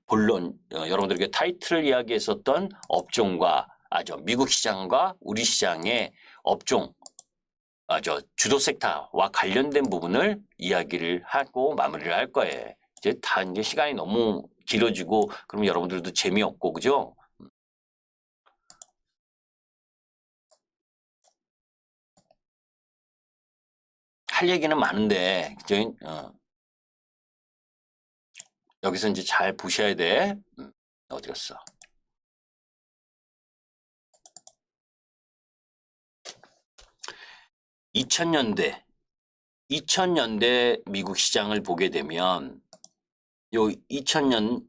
본론 여러분들에게 타이틀을 이야기했었던 업종과 미국 시장과 우리 시장의 업종 주도 섹터와 관련된 부분을 이야기를 하고 마무리를 할 거예요. 이제 시간이 너무 길어지고 그러면 여러분들도 재미없고 그죠? 할 얘기는 많은데 그죠? 여기서 이제 잘 보셔야 돼. 어디 갔어? (2000년대) 미국 시장을 보게 되면 요 2000년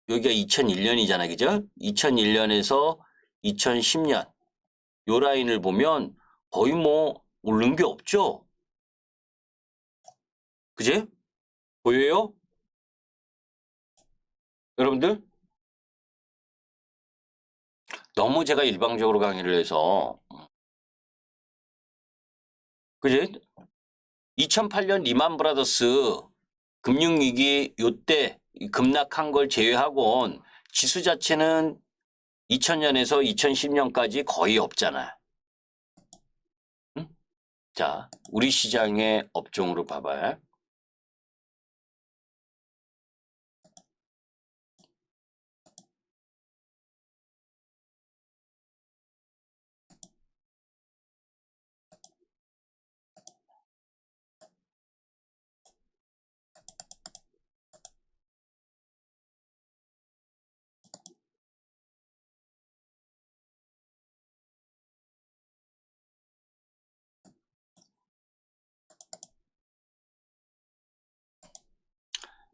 여기가 2001년이잖아요. 그죠? 2001년에서 2010년 요 라인을 보면 거의 뭐 오른 게 없죠? 그지? 보여요? 여러분들? 너무 제가 일방적으로 강의를 해서 그지? 2008년 리만 브라더스 금융위기 요때 급락한 걸 제외하고는 지수 자체는 2000년에서 2010년까지 거의 없잖아. 응? 자, 우리 시장의 업종으로 봐봐요.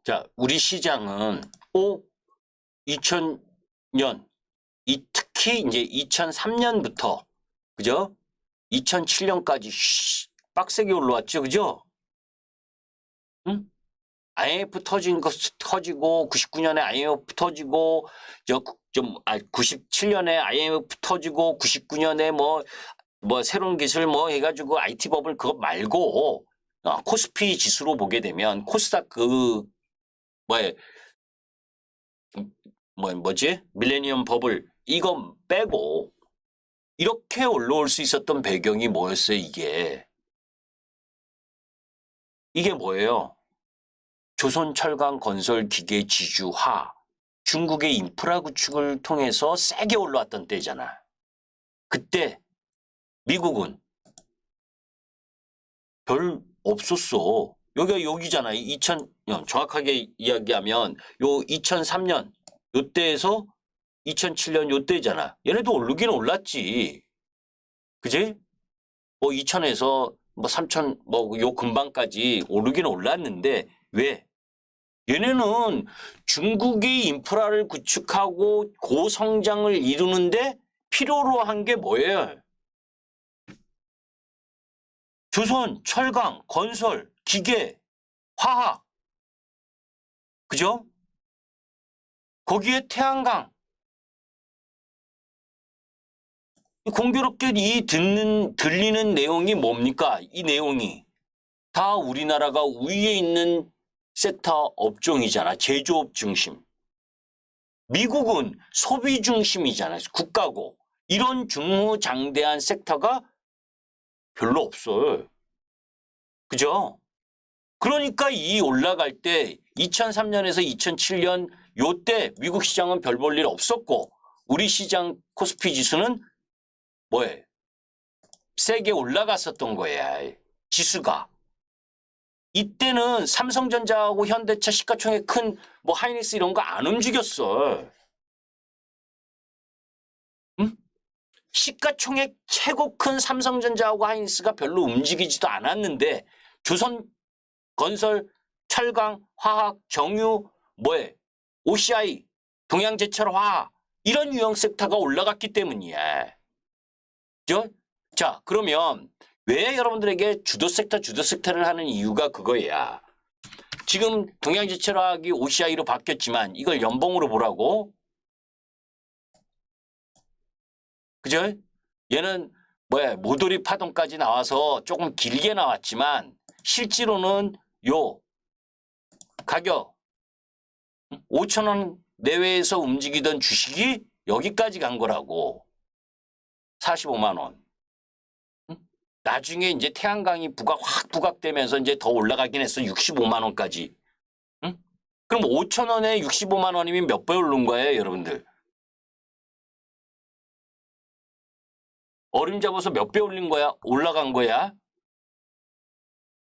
자, 우리 시장은 2000년, 특히 이제 2003년부터, 그죠? 2007년까지 빡세게 올라왔죠, 그죠? 응? IMF 터지고, 99년에 IMF 터지고, 97년에 IMF 터지고, 99년에 뭐 새로운 기술 해가지고 IT 버블 그거 말고, 코스피 지수로 보게 되면, 코스닥 뭐지? 밀레니엄 버블 이거 빼고 이렇게 올라올 수 있었던 배경이 뭐였어요? 이게 뭐예요? 조선철강건설기계지주화 중국의 인프라 구축을 통해서 세게 올라왔던 때잖아. 그때 미국은 별 없었어. 여기잖아. 2000년 정확하게 이야기하면 요 2003년 요때에서 2007년 요때잖아. 얘네도 오르긴 올랐지. 그지? 2000에서 3000 요 근방까지 오르긴 올랐는데 왜? 얘네는 중국의 인프라를 구축하고 고성장을 이루는데 필요로 한 게 뭐예요? 조선, 철강, 건설, 기계, 화학. 그죠? 거기에 태양광. 공교롭게 들리는 내용이 뭡니까? 이 내용이 다 우리나라가 위에 있는 섹터 업종이잖아. 제조업 중심. 미국은 소비 중심이잖아요. 국가고. 이런 중무장대한 섹터가 별로 없어요. 그죠? 그러니까 이 올라갈 때 2003년에서 2007년 요때 미국 시장은 별 볼 일 없었고 우리 시장 코스피 지수는 세게 올라갔었던 거야. 지수가. 이때는 삼성전자하고 현대차 시가총액 큰 하이닉스 이런 거 안 움직였어. 응? 시가총액 최고 큰 삼성전자하고 하이닉스가 별로 움직이지도 않았는데 조선 건설, 철강, 화학, 정유, OCI, 동양제철 화학 이런 유형 섹터가 올라갔기 때문이야. 그죠? 자, 그러면 왜 여러분들에게 주도 섹터를 하는 이유가 그거야. 지금 동양제철화학이 OCI로 바뀌었지만 이걸 연봉으로 보라고. 그죠? 얘는 모조리 파동까지 나와서 조금 길게 나왔지만 실제로는 요 가격 5천 원 내외에서 움직이던 주식이 여기까지 간 거라고. 45만 원. 나중에 이제 태양광이 확 부각되면서 이제 더 올라가긴 했어. 65만 원까지. 응? 그럼 5천 원에 65만 원이면 몇 배 오른 거예요, 여러분들? 어림 잡아서 몇 배 올린 거야? 올라간 거야?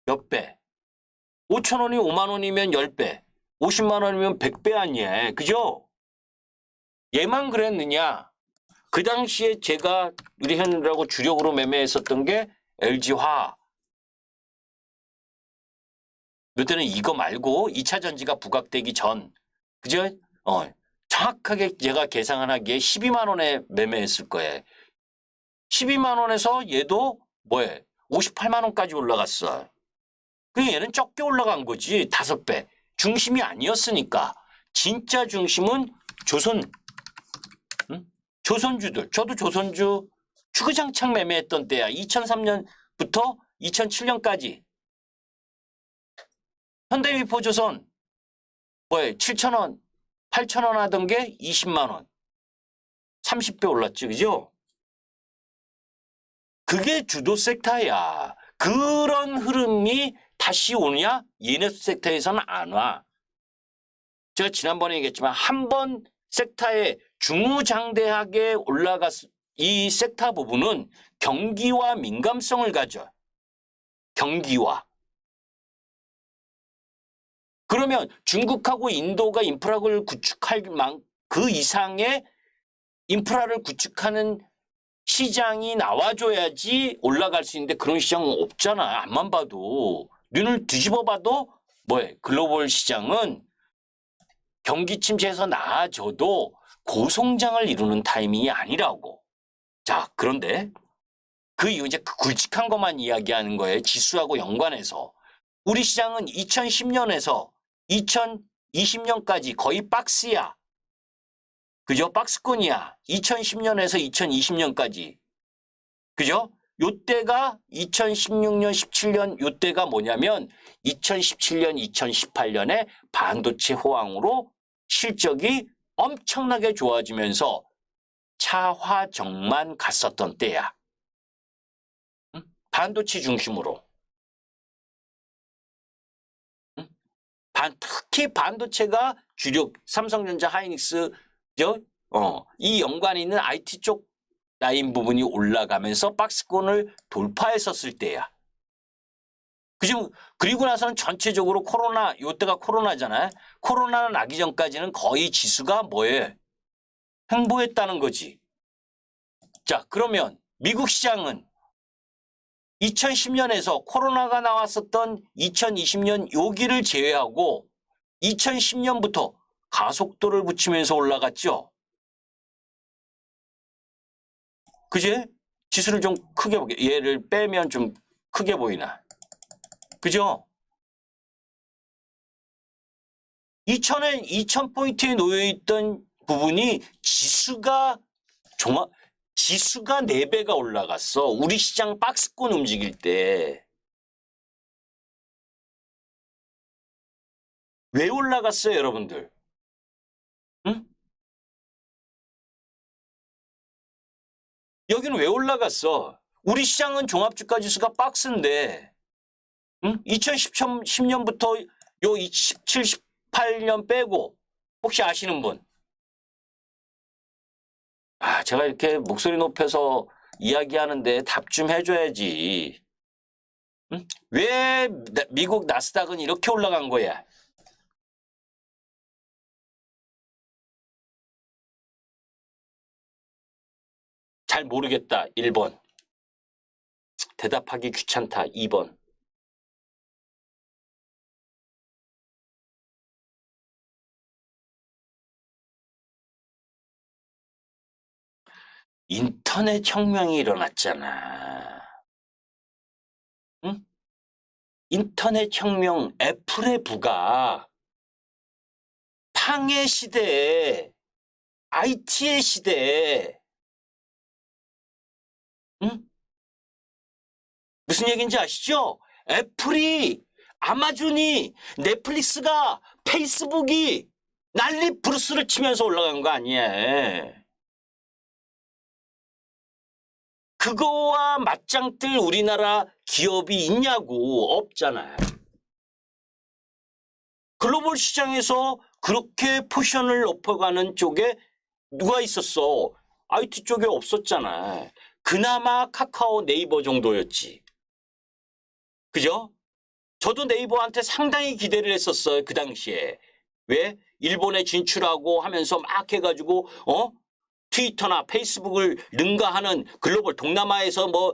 몇 배? 5천 원이 5만 원이면 10배. 50만 원이면 100배 아니야. 그죠? 얘만 그랬느냐? 그 당시에 제가 우리 현우라고 주력으로 매매했었던 게 LG화학. 이때는 이거 말고 2차 전지가 부각되기 전, 그죠? 정확하게 제가 계산하기에 12만 원에 매매했을 거예요. 12만 원에서 얘도 58만 원까지 올라갔어. 그 얘는 적게 올라간 거지. 5배. 중심이 아니었으니까. 진짜 중심은 조선주들. 저도 조선주 주구장창 매매했던 때야. 2003년부터 2007년까지. 현대미포조선 7,000원, 8,000원 하던 게 20만 원. 30배 올랐지. 그죠? 그게 주도 섹터야. 그런 흐름이 다시 오느냐? 얘네 섹터에서는 안 와. 제가 지난번에 얘기했지만 한 번 섹터에 중우장대하게 이 섹터 부분은 경기와 민감성을 가져. 경기와. 그러면 중국하고 인도가 인프라를 구축할 그 이상의 인프라를 구축하는 시장이 나와줘야지 올라갈 수 있는데 그런 시장은 없잖아. 앞만 봐도. 눈을 뒤집어 봐도 글로벌 시장은 경기 침체에서 나아져도 고성장을 이루는 타이밍이 아니라고. 자, 그런데 그 이후 이제 굵직한 것만 이야기하는 거예요. 지수하고 연관해서. 우리 시장은 2010년에서 2020년까지 거의 박스야. 그죠? 박스권이야. 2010년에서 2020년까지. 그죠? 요때가 2016년, 17년 요때가 뭐냐면 2017년, 2018년에 반도체 호황으로 실적이 엄청나게 좋아지면서 차화정만 갔었던 때야. 응? 반도체 중심으로. 응? 특히 반도체가 주력 삼성전자, 하이닉스 이 연관이 있는 IT 쪽 라인 부분이 올라가면서 박스권을 돌파했었을 때야. 그리고 나서는 전체적으로 요때가 코로나잖아요. 코로나 나기 전까지는 거의 지수가 횡보했다는 거지. 자, 그러면 미국 시장은 2010년에서 코로나가 나왔었던 2020년 요기를 제외하고 2010년부터 가속도를 붙이면서 올라갔죠. 그제? 지수를 좀 크게 보게. 얘를 빼면 좀 크게 보이나. 그죠? 2000포인트에 놓여있던 부분이 지수가 4배가 올라갔어. 우리 시장 박스권 움직일 때. 왜 올라갔어요, 여러분들? 응? 여기는 왜 올라갔어? 우리 시장은 종합주가지수가 박스인데, 응? 2010년부터 요 17, 18년 빼고 혹시 아시는 분? 제가 이렇게 목소리 높여서 이야기하는데 답 좀 해줘야지. 응? 왜 미국 나스닥은 이렇게 올라간 거야? 잘 모르겠다. 1번. 대답하기 귀찮다. 2번. 인터넷 혁명이 일어났잖아. 응? 인터넷 혁명, 애플의 부가 팡의 시대에, IT의 시대에, 응? 무슨 얘기인지 아시죠? 애플이, 아마존이, 넷플릭스가, 페이스북이 난리 브루스를 치면서 올라간 거 아니에요. 그거와 맞짱 뜰 우리나라 기업이 있냐고. 없잖아요. 글로벌 시장에서 그렇게 포션을 높여가는 쪽에 누가 있었어? IT 쪽에 없었잖아. 그나마 카카오, 네이버 정도였지. 그죠? 저도 네이버한테 상당히 기대를 했었어요. 그 당시에. 왜? 일본에 진출하고 하면서 막 해가지고 트위터나 페이스북을 능가하는 글로벌 동남아에서 뭐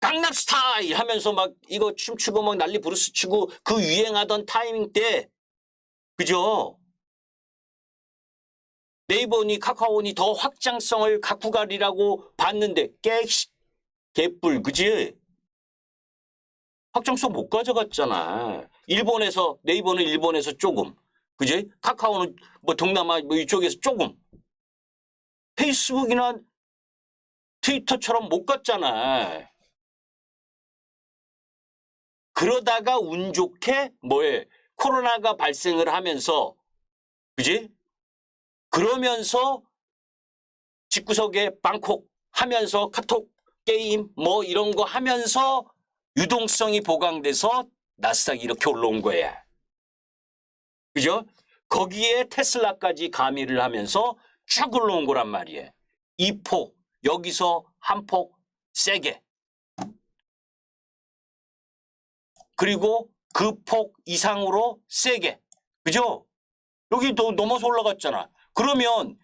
강남스타일 하면서 막 이거 춤추고 막 난리 브루스 치고 그 유행하던 타이밍 때 그죠? 네이버니 카카오니 더 확장성을 갖고 가리라고 봤는데 개뿔 그지? 확장성 못 가져갔잖아. 일본에서 네이버는 일본에서 조금 그지? 카카오는 뭐 동남아 뭐 이쪽에서 조금 페이스북이나 트위터처럼 못 갔잖아. 그러다가 운 좋게 뭐에 코로나가 발생을 하면서 그지? 그러면서 집구석에 방콕 하면서 카톡 게임 뭐 이런 거 하면서 유동성이 보강돼서 나스닥이 이렇게 올라온 거야. 그죠? 거기에 테슬라까지 가미를 하면서 쭉 올라온 거란 말이에요. 이 폭, 여기서 한 폭 세게. 그리고 그 폭 이상으로 세게. 그죠? 여기 넘어서 올라갔잖아. 그러면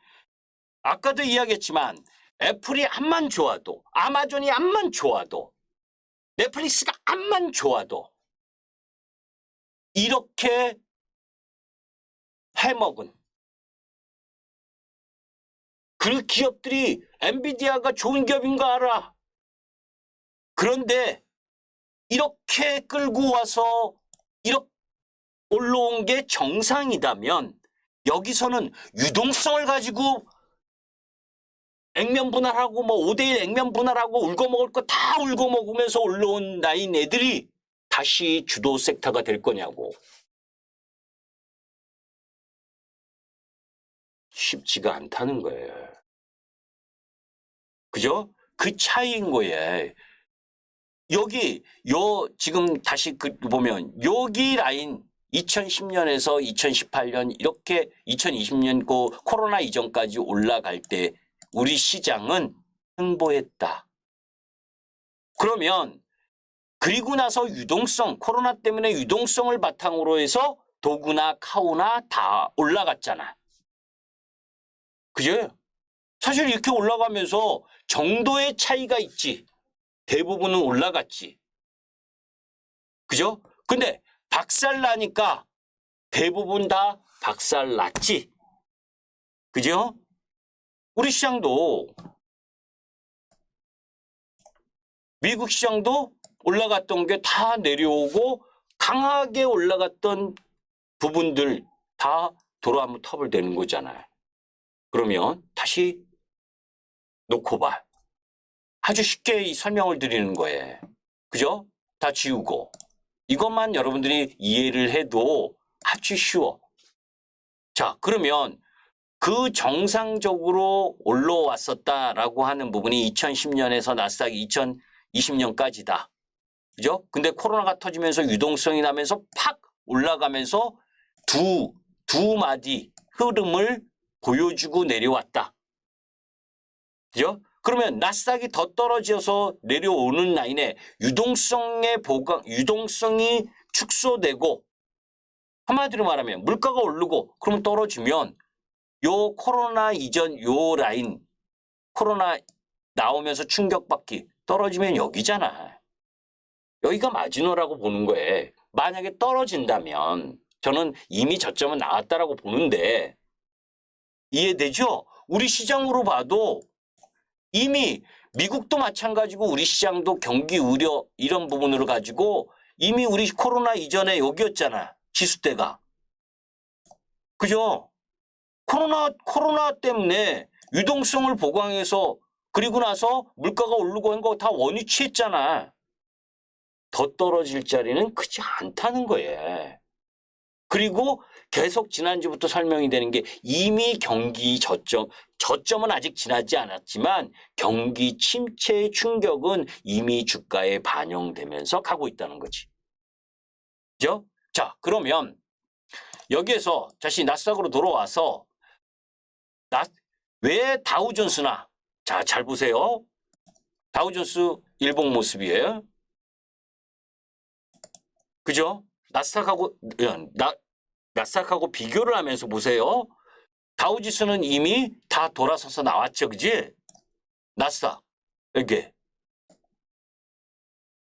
아까도 이야기했지만 애플이 암만 좋아도 아마존이 암만 좋아도 넷플릭스가 암만 좋아도 이렇게 해먹은 그 기업들이 엔비디아가 좋은 기업인 거 알아. 그런데 이렇게 끌고 와서 이렇게 올라온 게 정상이라면 여기서는 유동성을 가지고 액면 분할하고 뭐 5대1 액면 분할하고 울고 먹을 거 다 울고 먹으면서 올라온 나인 애들이 다시 주도 섹터가 될 거냐고. 쉽지가 않다는 거예요. 그죠? 그 차이인 거예요. 여기 지금 다시 보면 여기 라인 2010년에서 2018년 이렇게 2020년 코로나 이전까지 올라갈 때 우리 시장은 흥보했다. 그러면 그리고 나서 유동성, 코로나 때문에 유동성을 바탕으로 해서 도구나 카우나 다 올라갔잖아. 그죠? 사실 이렇게 올라가면서 정도의 차이가 있지. 대부분은 올라갔지. 그죠? 근데 박살나니까 대부분 다 박살났지. 그죠? 우리 시장도 미국 시장도 올라갔던 게 다 내려오고 강하게 올라갔던 부분들 다 돌아오면 텁을 대는 거잖아요. 그러면 다시 놓고 봐. 아주 쉽게 이 설명을 드리는 거예요. 그죠? 다 지우고. 이것만 여러분들이 이해를 해도 아주 쉬워. 자, 그러면 그 정상적으로 올라왔었다라고 하는 부분이 2010년에서 나스닥이 2020년까지다. 그죠? 근데 코로나가 터지면서 유동성이 나면서 팍 올라가면서 두 마디 흐름을 보여주고 내려왔다. 그죠? 그러면 나스닥이 더 떨어져서 내려오는 라인에 유동성이 축소되고 한마디로 말하면 물가가 오르고 그러면 떨어지면 요 코로나 이전 요 라인 코로나 나오면서 충격받기 떨어지면 여기잖아. 여기가 마지노라고 보는 거예요. 만약에 떨어진다면 저는 이미 저점은 나왔다라고 보는데 이해되죠? 우리 시장으로 봐도 이미 미국도 마찬가지고 우리 시장도 경기 우려 이런 부분으로 가지고 이미 우리 코로나 이전에 여기였잖아. 지수대가. 그죠? 코로나 때문에 유동성을 보강해서 그리고 나서 물가가 오르고 한 거 다 원위치했잖아. 더 떨어질 자리는 크지 않다는 거예요. 그리고 계속 지난주부터 설명이 되는 게 이미 경기 저점은 아직 지나지 않았지만 경기 침체의 충격은 이미 주가에 반영되면서 가고 있다는 거지. 그죠? 자, 그러면 여기에서 다시 나스닥으로 돌아와서 왜 다우존스나, 자, 잘 보세요. 다우존스 일봉 모습이에요. 그죠? 나스닥하고 비교를 하면서 보세요. 다우지수는 이미 다 돌아서서 나왔죠, 그지? 나스닥 여기,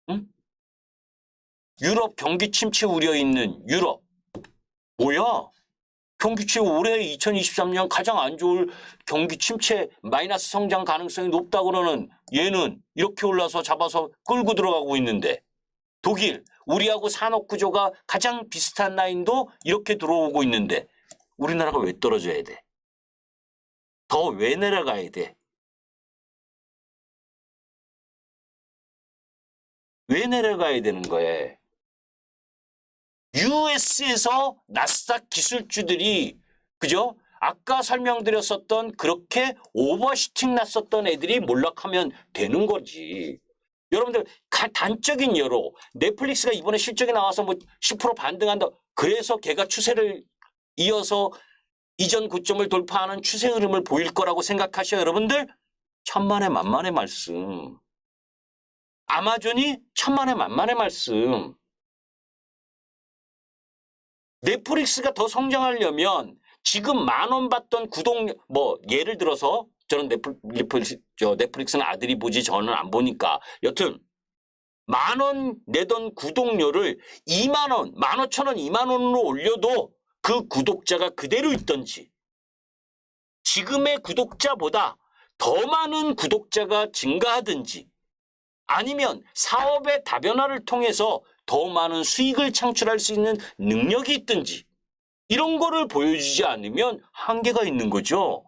응? 유럽 경기 침체 우려 있는 유럽 뭐야? 경기 침체 올해 2023년 가장 안 좋을 경기 침체 마이너스 성장 가능성이 높다 그러는 얘는 이렇게 올라서 잡아서 끌고 들어가고 있는데 독일 우리하고 산업 구조가 가장 비슷한 라인도 이렇게 들어오고 있는데 우리나라가 왜 떨어져야 돼? 더 왜 내려가야 돼? 왜 내려가야 되는 거예요? US에서 나스닥 기술주들이, 그죠? 아까 설명드렸었던 그렇게 오버슈팅 났었던 애들이 몰락하면 되는 거지. 여러분들 단적인 예로 넷플릭스가 이번에 실적이 나와서 뭐 10% 반등한다. 그래서 걔가 추세를 이어서 이전 고점을 돌파하는 추세 흐름을 보일 거라고 생각하셔요, 여러분들? 천만의 만만의 말씀. 아마존이 천만의 만만의 말씀. 넷플릭스가 더 성장하려면 지금 10,000원 받던 뭐 예를 들어서 저는 넷플릭스는 아들이 보지 저는 안 보니까 여튼 10,000원 내던 구독료를 20,000원, 15,000원, 20,000원으로 올려도 그 구독자가 그대로 있던지 지금의 구독자보다 더 많은 구독자가 증가하든지 아니면 사업의 다변화를 통해서 더 많은 수익을 창출할 수 있는 능력이 있든지 이런 거를 보여주지 않으면 한계가 있는 거죠.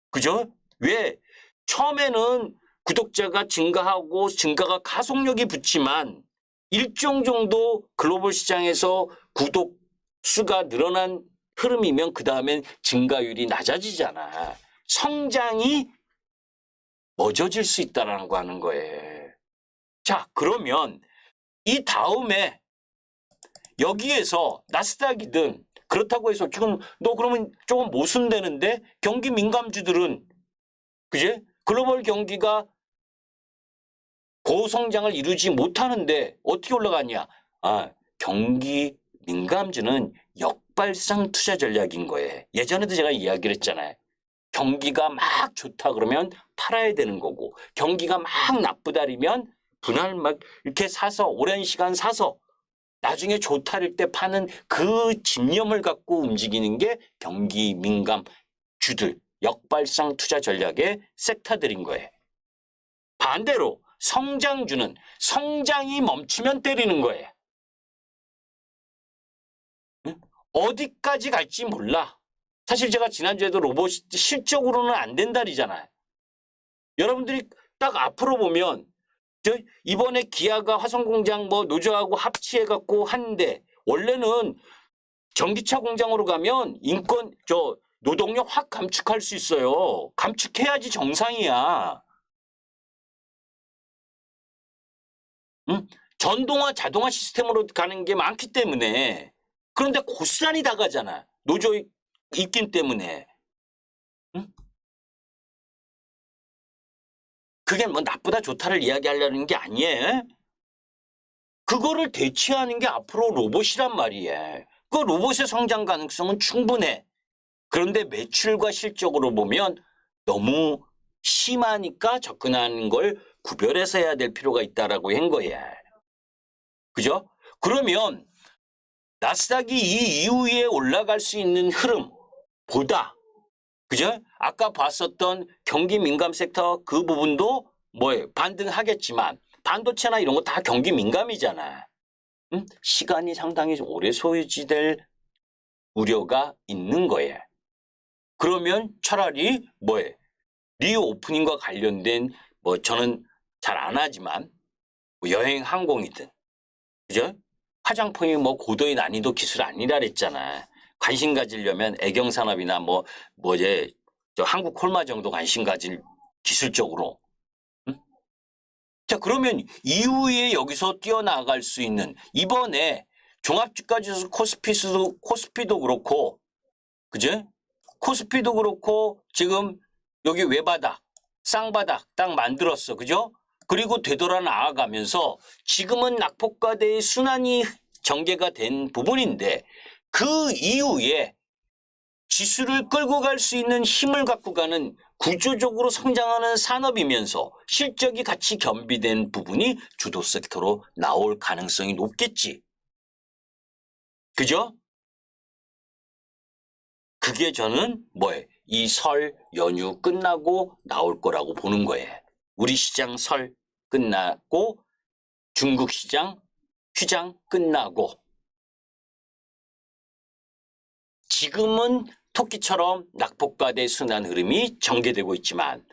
그죠? 왜? 처음에는 구독자가 증가하고 증가가 가속력이 붙지만 일정 정도 글로벌 시장에서 구독 수가 늘어난 흐름이면 그 다음엔 증가율이 낮아지잖아. 성장이 멎어질 수 있다는 거 하는 거예요. 자, 그러면 이 다음에 여기에서 나스닥이든 그렇다고 해서 지금 너 그러면 조금 모순되는데 경기 민감주들은 그제 글로벌 경기가 고성장을 이루지 못하는데 어떻게 올라가냐? 아, 경기 민감주는 역발상 투자 전략인 거예요. 예전에도 제가 이야기를 했잖아요. 경기가 막 좋다 그러면 팔아야 되는 거고 경기가 막 나쁘다리면 분할 막 이렇게 사서 오랜 시간 사서 나중에 좋다릴 때 파는 그 집념을 갖고 움직이는 게 경기 민감 주들 역발상 투자 전략의 섹터들인 거예요. 반대로 성장주는 성장이 멈추면 때리는 거예요. 어디까지 갈지 몰라. 사실 제가 지난주에도 로봇 실적으로는 안 된다리잖아요. 여러분들이 딱 앞으로 보면 이번에 기아가 화성공장 뭐 노조하고 합치해갖고 하는데 원래는 전기차 공장으로 가면 노동력 확 감축할 수 있어요. 감축해야지 정상이야. 응? 전동화 자동화 시스템으로 가는 게 많기 때문에 그런데 고스란히 다 가잖아. 노조 입김 때문에. 응? 그게 뭐 나쁘다 좋다를 이야기하려는 게 아니에요. 그거를 대체하는 게 앞으로 로봇이란 말이에요. 그 로봇의 성장 가능성은 충분해. 그런데 매출과 실적으로 보면 너무 심하니까 접근하는 걸 구별해서 해야 될 필요가 있다라고 한 거예요. 그죠? 그러면 나스닥이 이 이후에 올라갈 수 있는 흐름보다 그죠? 아까 봤었던 경기 민감 섹터 그 부분도 뭐예요? 반등하겠지만 반도체나 이런 거 다 경기 민감이잖아. 응? 시간이 상당히 오래 소요될 우려가 있는 거예요. 그러면 차라리 뭐예요? 리오프닝과 관련된 저는 잘 안 하지만 여행 항공이든 그죠? 화장품이 뭐 고도의 난이도 기술 아니라 그랬잖아. 관심 가지려면 애경산업이나 뭐지 저 한국콜마 정도 관심 가질 기술적으로. 응? 자, 그러면 이후에 여기서 뛰어나갈 수 있는 이번에 종합주가지수 코스피도 그렇고, 그제? 코스피도 그렇고 지금 여기 외바닥, 쌍바닥 딱 만들었어, 그죠? 그리고 되돌아 나아가면서 지금은 낙폭과대의 순환이 전개가 된 부분인데 그 이후에 지수를 끌고 갈 수 있는 힘을 갖고 가는 구조적으로 성장하는 산업이면서 실적이 같이 겸비된 부분이 주도 섹터로 나올 가능성이 높겠지. 그죠? 그게 저는 이 설 연휴 끝나고 나올 거라고 보는 거예요. 우리 시장 설 끝나고 중국 시장 휴장 끝나고 지금은 토끼처럼 낙폭과대 순환 흐름이 전개되고 있지만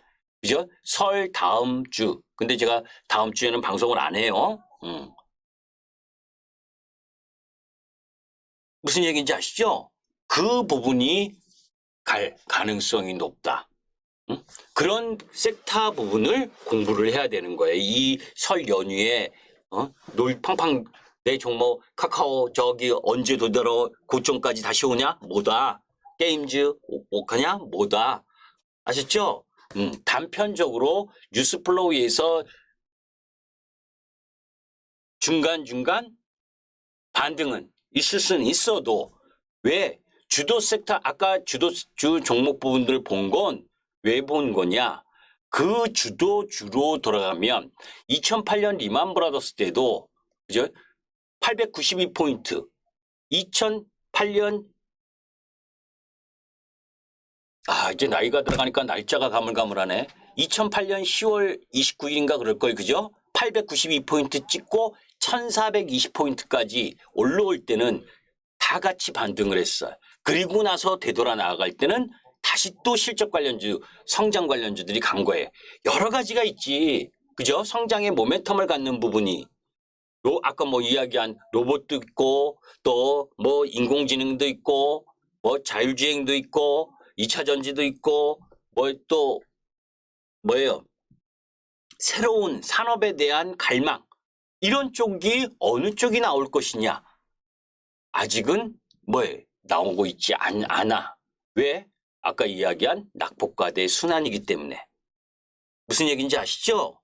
그죠? 설 다음 주 근데 제가 다음 주에는 방송을 안 해요. 무슨 얘기인지 아시죠? 그 부분이 갈 가능성이 높다. 그런 섹터 부분을 공부를 해야 되는 거예요. 이 설 연휴에 팡팡 내 종목 카카오 저기 언제 도달어 고점까지 다시 오냐? 뭐다. 게임즈 오카냐? 뭐다. 아셨죠? 단편적으로 뉴스플로우에서 중간중간 반등은 있을 수는 있어도 왜 주도 섹터 아까 주 종목 부분들 본 건 왜 본 거냐? 그 주로 돌아가면 2008년 리만 브라더스 때도 그죠? 892포인트 2008년 이제 나이가 들어가니까 날짜가 가물가물하네. 2008년 10월 29일인가 그럴 걸 그죠? 892포인트 찍고 1420포인트까지 올라올 때는 다 같이 반등을 했어요. 그리고 나서 되돌아 나아갈 때는 다시 또 실적 관련주, 성장 관련주들이 간 거예요. 여러 가지가 있지. 그죠? 성장의 모멘텀을 갖는 부분이. 아까 이야기한 로봇도 있고 또 인공지능도 있고 자율주행도 있고 2차 전지도 있고 또 뭐예요? 새로운 산업에 대한 갈망. 이런 쪽이 어느 쪽이 나올 것이냐? 아직은 나오고 있지 않아. 왜? 아까 이야기한 낙폭과대 순환이기 때문에. 무슨 얘기인지 아시죠?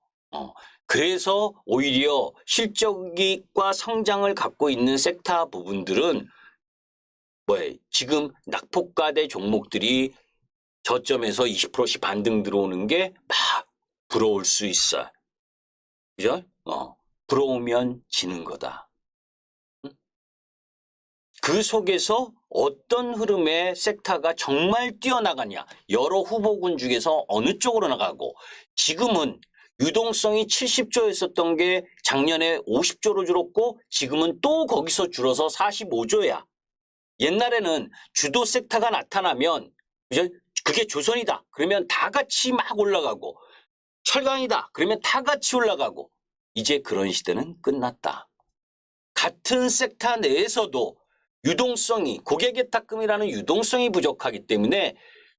그래서 오히려 실적과 성장을 갖고 있는 섹터 부분들은 지금 낙폭과대 종목들이 저점에서 20%씩 반등 들어오는 게 막 부러울 수 있어. 그죠? 부러우면 지는 거다. 그 속에서 어떤 흐름의 섹터가 정말 뛰어나가냐. 여러 후보군 중에서 어느 쪽으로 나가고 지금은 유동성이 70조였었던 게 작년에 50조로 줄었고 지금은 또 거기서 줄어서 45조야. 옛날에는 주도 섹터가 나타나면 그죠? 그게 조선이다. 그러면 다 같이 막 올라가고 철강이다. 그러면 다 같이 올라가고 이제 그런 시대는 끝났다. 같은 섹터 내에서도 유동성이 고객의 탁금이라는 유동성이 부족하기 때문에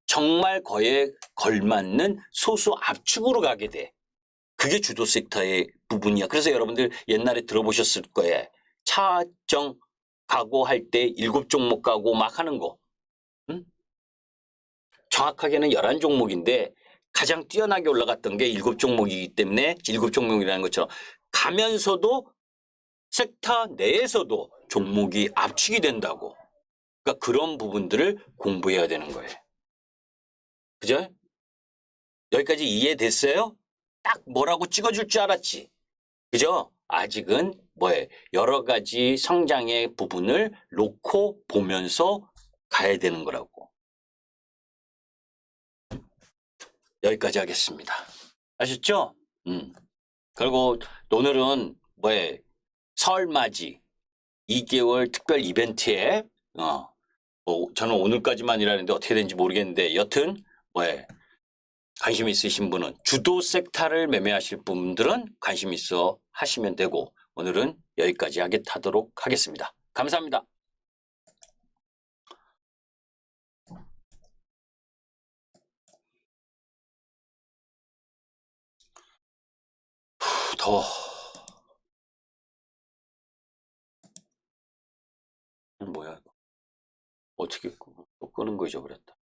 정말 거에 걸맞는 소수 압축으로 가게 돼. 그게 주도 섹터의 부분이야. 그래서 여러분들 옛날에 들어보셨을 거예요. 차정 각오할 때 7종목 가고 막 하는 거. 정확하게는 11종목인데 가장 뛰어나게 올라갔던 게 7종목이기 때문에 7종목이라는 것처럼 가면서도 섹터 내에서도 종목이 압축이 된다고. 그러니까 그런 부분들을 공부해야 되는 거예요. 그죠? 여기까지 이해됐어요? 딱 뭐라고 찍어줄 줄 알았지. 그죠? 아직은 여러 가지 성장의 부분을 놓고 보면서 가야 되는 거라고. 여기까지 하겠습니다. 아셨죠? 그리고 오늘은 설맞이 2개월 특별 이벤트에 저는 오늘까지만이라는데 어떻게 되는지 모르겠는데 여튼 관심 있으신 분은 주도 섹터를 매매하실 분들은 관심 있어 하시면 되고 오늘은 여기까지 하도록 하겠습니다. 감사합니다. 더워. 뭐야, 이거. 어떻게 또 끄는 거 잊어버렸다.